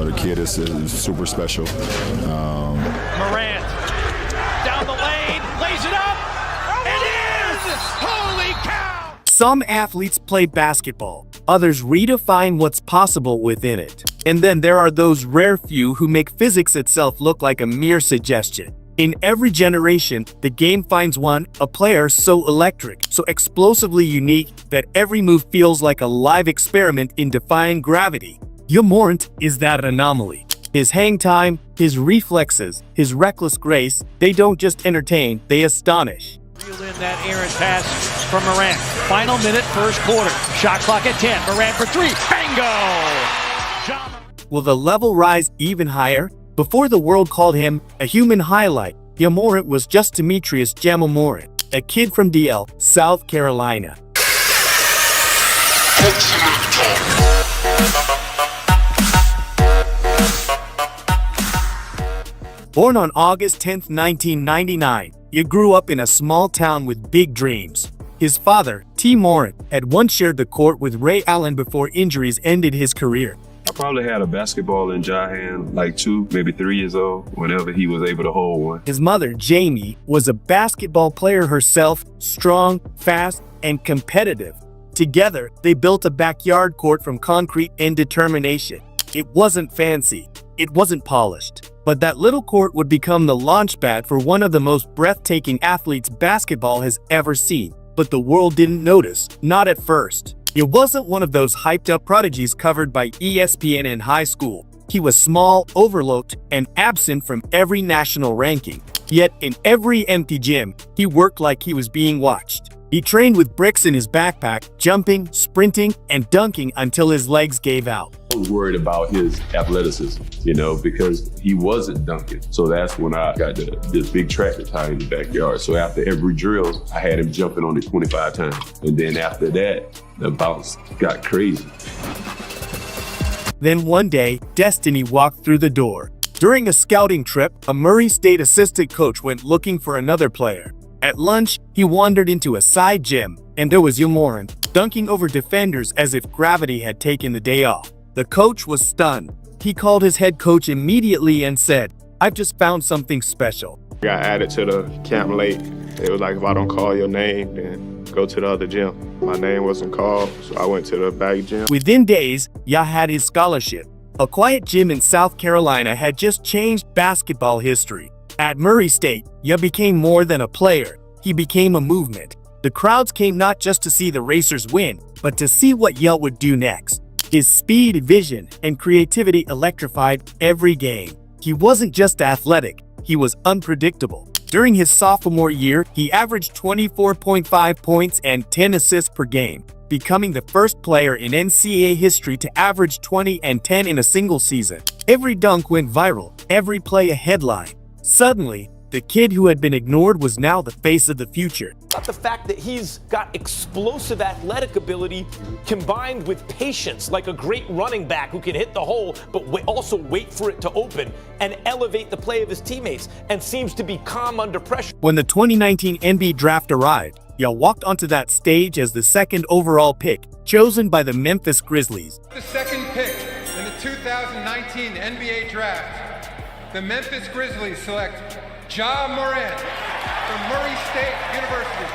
the kid is super special. Morant down the lane, lays it up. It is! Holy cow! Some athletes play basketball. Others redefine what's possible within it. And then there are those rare few who make physics itself look like a mere suggestion. In every generation, the game finds a player so electric, so explosively unique that every move feels like a live experiment in defying gravity. Ja Morant is that anomaly. His hang time, his reflexes, his reckless grace, they don't just entertain, they astonish. Reel in that errant pass from Morant. Final minute, first quarter. Shot clock at 10. Morant for three. Bingo! Will the level rise even higher? Before the world called him a human highlight, Ja Morant was just Demetrius Ja Morant, a kid from DL, South Carolina. Born on August 10, 1999, he grew up in a small town with big dreams. His father, Ja Morant, had once shared the court with Ray Allen before injuries ended his career. I probably had a basketball in Ja hand like 2, maybe 3 years old, whenever he was able to hold one. His mother, Jamie, was a basketball player herself, strong, fast, and competitive. Together, they built a backyard court from concrete and determination. It wasn't fancy, it wasn't polished, but that little court would become the launchpad for one of the most breathtaking athletes basketball has ever seen. But the world didn't notice, not at first. He wasn't one of those hyped-up prodigies covered by ESPN in high school. He was small, overlooked, and absent from every national ranking. Yet, in every empty gym, he worked like he was being watched. He trained with bricks in his backpack, jumping, sprinting, and dunking until his legs gave out. I was worried about his athleticism, because he wasn't dunking. So that's when I got this big tractor tie in the backyard. So after every drill, I had him jumping on it 25 times. And then after that, the bounce got crazy. Then one day, destiny walked through the door. During a scouting trip, a Murray State assistant coach went looking for another player. At lunch, he wandered into a side gym, and there was Ja Morant, dunking over defenders as if gravity had taken the day off. The coach was stunned. He called his head coach immediately and said, "I've just found something special." I got added to the camp late. It was like, if I don't call your name, then go to the other gym. My name wasn't called, so I went to the back gym. Within days, Ja had his scholarship. A quiet gym in South Carolina had just changed basketball history. At Murray State, Ja became more than a player. He became a movement. The crowds came not just to see the racers win, but to see what Ja would do next. His speed, vision, and creativity electrified every game. He wasn't just athletic, he was unpredictable. During his sophomore year, he averaged 24.5 points and 10 assists per game, becoming the first player in NCAA history to average 20 and 10 in a single season. Every dunk went viral, every play a headline. Suddenly, the kid who had been ignored was now the face of the future. About the fact that he's got explosive athletic ability combined with patience, like a great running back who can hit the hole, but also wait for it to open and elevate the play of his teammates, and seems to be calm under pressure. When the 2019 NBA draft arrived, Ja walked onto that stage as the second overall pick, chosen by the Memphis Grizzlies. The second pick in the 2019 NBA draft, the Memphis Grizzlies select Ja Morant from Murray State University.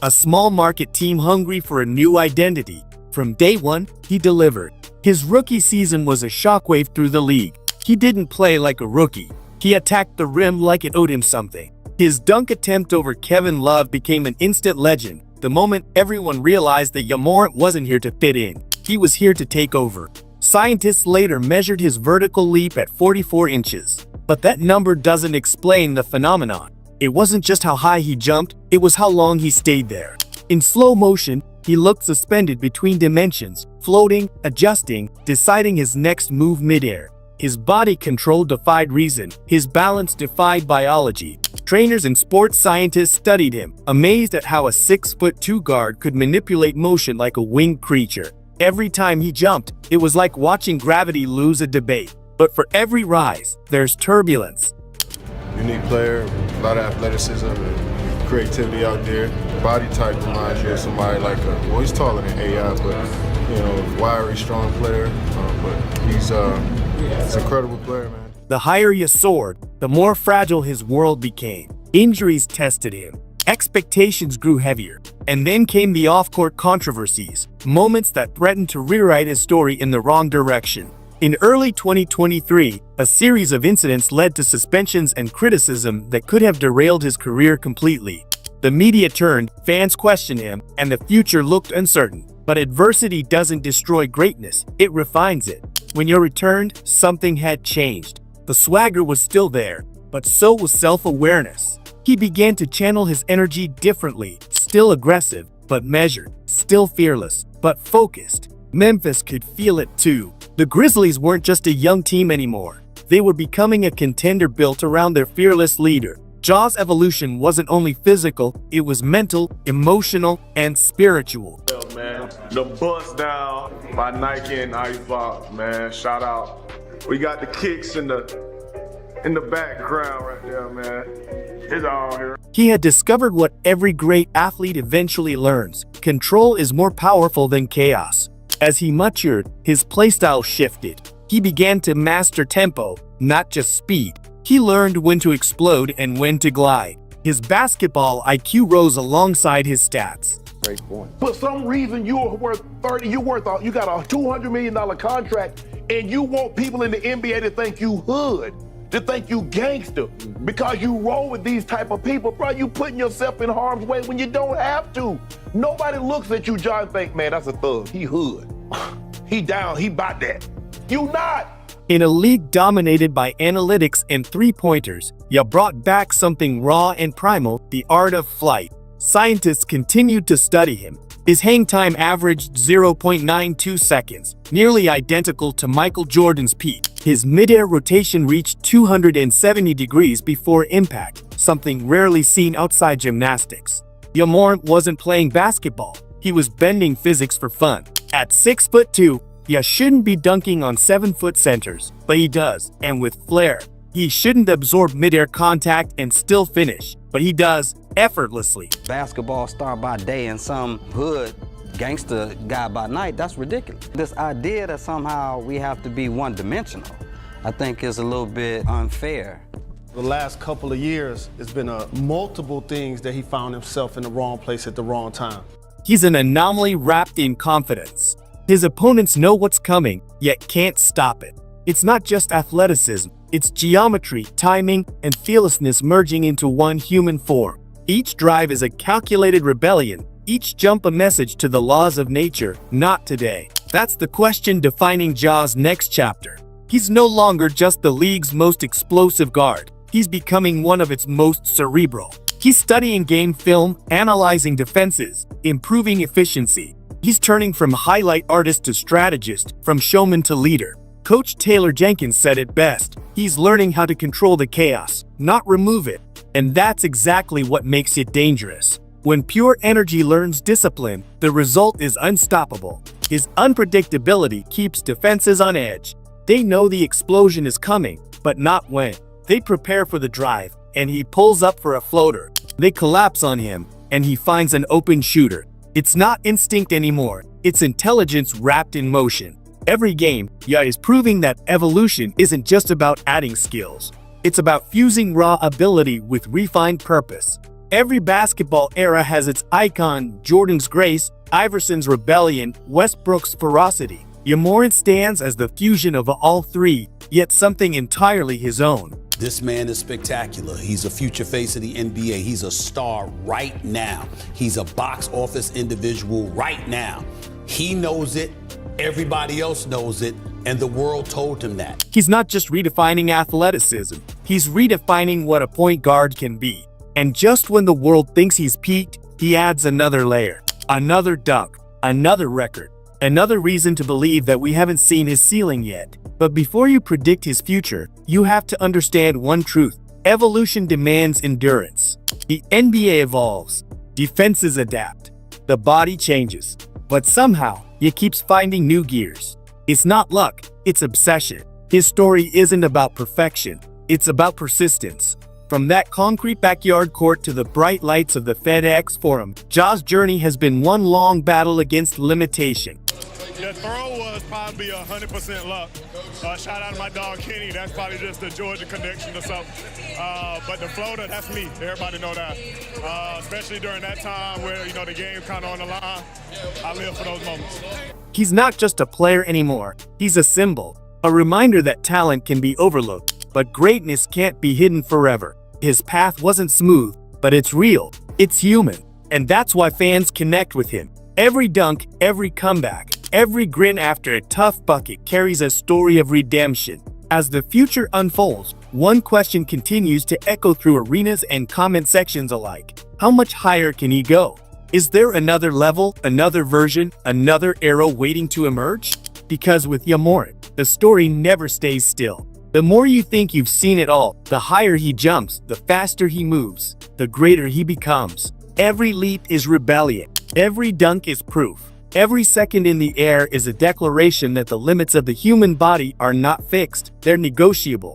A small market team hungry for a new identity. From day one, he delivered. His rookie season was a shockwave through the league. He didn't play like a rookie. He attacked the rim like it owed him something. His dunk attempt over Kevin Love became an instant legend, the moment everyone realized that Ja Morant wasn't here to fit in. He was here to take over. Scientists later measured his vertical leap at 44 inches. But that number doesn't explain the phenomenon. It wasn't just how high he jumped, it was how long he stayed there. In slow motion, he looked suspended between dimensions, floating, adjusting, deciding his next move midair. His body control defied reason, his balance defied biology. Trainers and sports scientists studied him, amazed at how a 6'2" guard could manipulate motion like a winged creature. Every time he jumped, it was like watching gravity lose a debate. But for every rise, there's turbulence. Unique player, a lot of athleticism and creativity out there. body type reminds you of somebody like well, he's taller than AI, but wiry, strong player. But he's an incredible player, man. The higher you soared, the more fragile his world became. Injuries tested him. Expectations grew heavier. And then came the off-court controversies, moments that threatened to rewrite his story in the wrong direction. In early 2023, a series of incidents led to suspensions and criticism that could have derailed his career completely. The media turned, fans questioned him, and the future looked uncertain. But adversity doesn't destroy greatness, it refines it. When you returned, something had changed. The swagger was still there, but so was self-awareness. He began to channel his energy differently, still aggressive, but measured, still fearless, but focused. Memphis could feel it too. The Grizzlies weren't just a young team anymore. They were becoming a contender built around their fearless leader. Ja's evolution wasn't only physical, it was mental, emotional, and spiritual. Man, the bust down by Nike and Icebox, man. Shout out. We got the kicks in the background right there, man. It's all here. He had discovered what every great athlete eventually learns. Control is more powerful than chaos. As he matured, his playstyle shifted. He began to master tempo, not just speed. He learned when to explode and when to glide. His basketball IQ rose alongside his stats. Great point. For some reason, you got a $200 million contract, and you want people in the NBA to think you hood, to think you gangster, because you roll with these type of people. Bro, you putting yourself in harm's way when you don't have to. Nobody looks at you, John, and think, man, that's a thug. He hood. He down. He bought that. You not. In a league dominated by analytics and three-pointers, you brought back something raw and primal, the art of flight. Scientists continued to study him. His hang time averaged 0.92 seconds, nearly identical to Michael Jordan's peak. His mid-air rotation reached 270 degrees before impact, something rarely seen outside gymnastics. Ja Morant wasn't playing basketball. He was bending physics for fun. At 6'2", Ja shouldn't be dunking on 7-foot centers, but he does, and with flair. He shouldn't absorb mid-air contact and still finish, but he does, effortlessly. Basketball star by day and some hood gangster guy by night, that's ridiculous. This idea that somehow we have to be one-dimensional, I think is a little bit unfair. The last couple of years, it's been multiple things that he found himself in the wrong place at the wrong time. He's an anomaly wrapped in confidence. His opponents know what's coming, yet can't stop it. It's not just athleticism, it's geometry, timing, and fearlessness merging into one human form. Each drive is a calculated rebellion, each jump a message to the laws of nature, not today. That's the question defining Ja's next chapter. He's no longer just the league's most explosive guard. He's becoming one of its most cerebral. He's studying game film, analyzing defenses, improving efficiency. He's turning from highlight artist to strategist, from showman to leader. Coach Taylor Jenkins said it best. He's learning how to control the chaos, not remove it. And that's exactly what makes it dangerous. When pure energy learns discipline, the result is unstoppable. His unpredictability keeps defenses on edge. They know the explosion is coming, but not when. They prepare for the drive, and he pulls up for a floater. They collapse on him, and he finds an open shooter. It's not instinct anymore, it's intelligence wrapped in motion. Every game, Ja is proving that evolution isn't just about adding skills. It's about fusing raw ability with refined purpose. Every basketball era has its icon, Jordan's grace, Iverson's rebellion, Westbrook's ferocity. Ja Morant stands as the fusion of all three, yet something entirely his own. This man is spectacular. He's a future face of the NBA. He's a star right now. He's a box office individual right now. He knows it. Everybody else knows it. And the world told him that. He's not just redefining athleticism. He's redefining what a point guard can be. And just when the world thinks he's peaked, he adds another layer. Another dunk. Another record. Another reason to believe that we haven't seen his ceiling yet. But before you predict his future, you have to understand one truth. Evolution demands endurance. The NBA evolves. Defenses adapt. The body changes. But somehow, he keeps finding new gears. It's not luck, it's obsession. His story isn't about perfection. It's about persistence. From that concrete backyard court to the bright lights of the FedEx Forum, Ja's journey has been one long battle against limitation. The throw was probably 100% luck. Shout out to my dog Kenny. That's probably just the Georgia connection or something. But the floater, that's me. Everybody know that. Especially during that time where, you know, the game's kind of on the line. I live for those moments. He's not just a player anymore. He's a symbol. A reminder that talent can be overlooked, but greatness can't be hidden forever. His path wasn't smooth, but it's real. It's human. And that's why fans connect with him. Every dunk, every comeback, every grin after a tough bucket carries a story of redemption. As the future unfolds, one question continues to echo through arenas and comment sections alike. How much higher can he go? Is there another level, another version, another era waiting to emerge? Because with Ja Morant, the story never stays still. The more you think you've seen it all, the higher he jumps, the faster he moves, the greater he becomes. Every leap is rebellion. Every dunk is proof. Every second in the air is a declaration that the limits of the human body are not fixed, they're negotiable.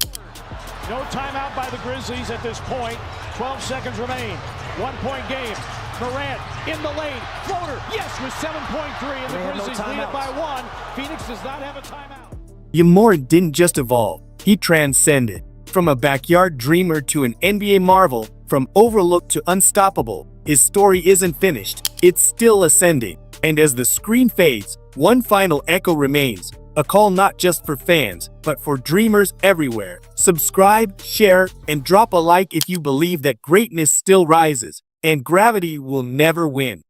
No timeout by the Grizzlies at this point. 12 seconds remain. 1-point game. Morant in the lane. Floater. Yes, with 7.3. And the Grizzlies lead it by 1. Phoenix does not have a timeout. Ja Morant didn't just evolve. He transcended. From a backyard dreamer to an NBA marvel, from overlooked to unstoppable, his story isn't finished. It's still ascending. And as the screen fades, one final echo remains. A call not just for fans, but for dreamers everywhere. Subscribe, share, and drop a like if you believe that greatness still rises, and gravity will never win.